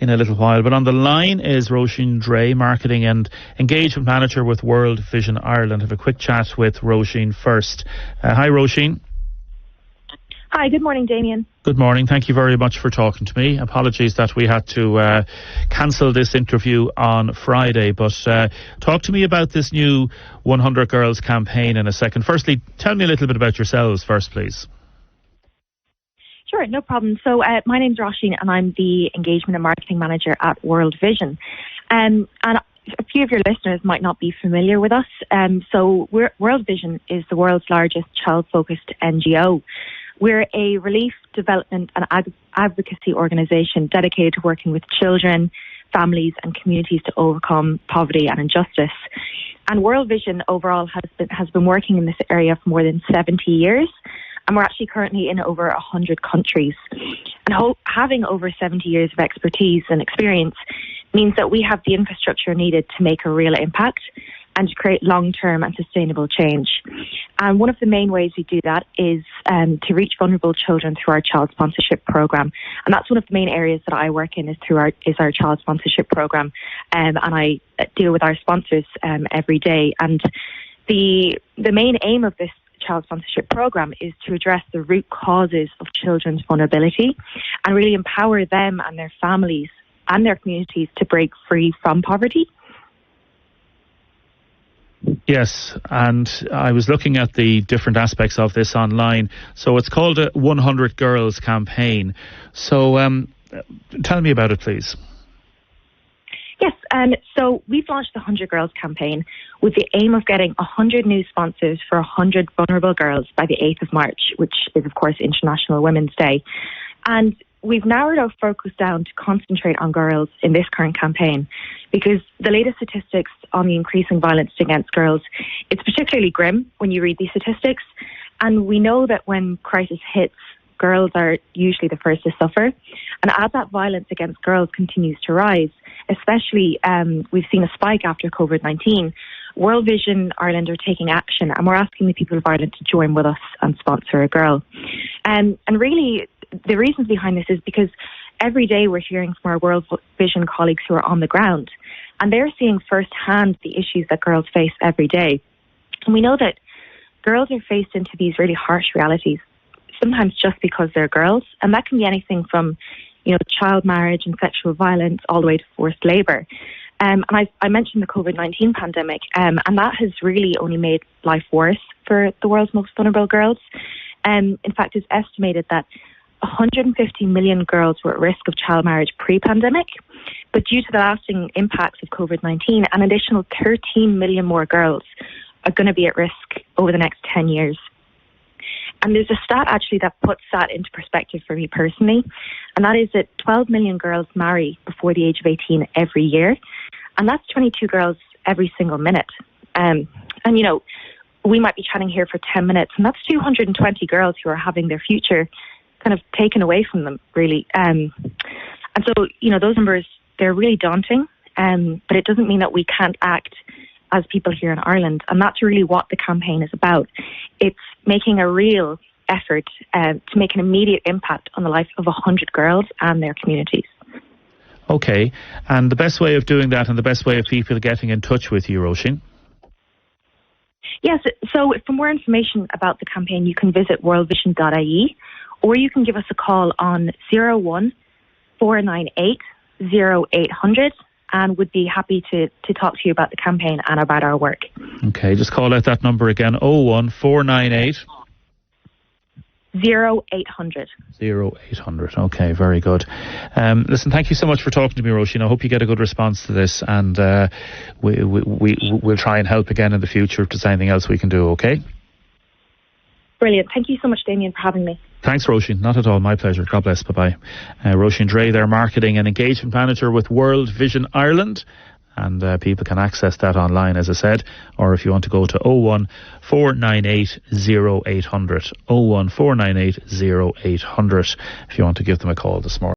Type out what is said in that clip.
in a little while. But on the line is Róisín Drayne, Marketing and Engagement Manager with World Vision Ireland. Have a quick chat with Róisín first. Hi, Róisín. Hi, good morning, Damien. Good morning. Thank you very much for talking to me. Apologies that we had to cancel this interview on Friday, but talk to me about this new 100 Girls campaign in a second. Firstly, tell me a little bit about yourselves first, please. Sure, no problem. So my name's Róisín and I'm the Engagement and Marketing Manager at World Vision. And a few of your listeners might not be familiar with us. So World Vision is the world's largest child-focused NGO. We're a relief, development and advocacy organisation dedicated to working with children, families and communities to overcome poverty and injustice. And World Vision overall has been working in this area for more than 70 years. And we're actually currently in over 100 countries. And having over 70 years of expertise and experience means that we have the infrastructure needed to make a real impact and to create long-term and sustainable change. And one of the main ways we do that is to reach vulnerable children through our child sponsorship program. And that's one of the main areas that I work in is our child sponsorship program. And I deal with our sponsors every day. And the main aim of this child sponsorship program is to address the root causes of children's vulnerability and really empower them and their families and their communities to break free from poverty. Yes, and I was looking at the different aspects of this online. So it's called a 100 Girls campaign. So tell me about it, please. Yes, so we've launched the 100 Girls campaign with the aim of getting 100 new sponsors for 100 vulnerable girls by the 8th of March, which is, of course, International Women's Day. And we've narrowed our focus down to concentrate on girls in this current campaign because the latest statistics on the increasing violence against girls, it's particularly grim when you read these statistics. And we know that when crisis hits, girls are usually the first to suffer. And as that violence against girls continues to rise, especially we've seen a spike after COVID-19, World Vision Ireland are taking action and we're asking the people of Ireland to join with us and sponsor a girl. And really, the reasons behind this is because every day we're hearing from our World Vision colleagues who are on the ground and they're seeing firsthand the issues that girls face every day. And we know that girls are faced into these really harsh realities, sometimes just because they're girls. And that can be anything from, child marriage and sexual violence all the way to forced labour. And I mentioned the COVID-19 pandemic, and that has really only made life worse for the world's most vulnerable girls. In fact, it's estimated that 150 million girls were at risk of child marriage pre-pandemic, but due to the lasting impacts of COVID-19, an additional 13 million more girls are going to be at risk over the next 10 years. And there's a stat actually that puts that into perspective for me personally, and that is that 12 million girls marry before the age of 18 every year, and that's 22 girls every single minute. And we might be chatting here for 10 minutes, and that's 220 girls who are having their future kind of taken away from them, really. And so, those numbers, they're really daunting, but it doesn't mean that we can't act as people here in Ireland. And that's really what the campaign is about. It's making a real effort to make an immediate impact on the life of 100 girls and their communities. Okay, and the best way of doing that and the best way of people getting in touch with you, Róisín? Yes, so for more information about the campaign, you can visit worldvision.ie or you can give us a call on 01 498 0800 and would be happy to talk to you about the campaign and about our work. Okay, just call out that number again, 01 498 0800. 0800. Okay, very good. Listen, thank you so much for talking to me, Róisín. I hope you get a good response to this, and we'll try and help again in the future if there's anything else we can do, okay? Brilliant. Thank you so much, Damien, for having me. Thanks, Róisín. Not at all. My pleasure. God bless. Bye-bye. Róisín Drayne, their Marketing and Engagement Manager with World Vision Ireland. And people can access that online, as I said, or if you want to go to 01 498 0800, 01 498 0800, if you want to give them a call this morning.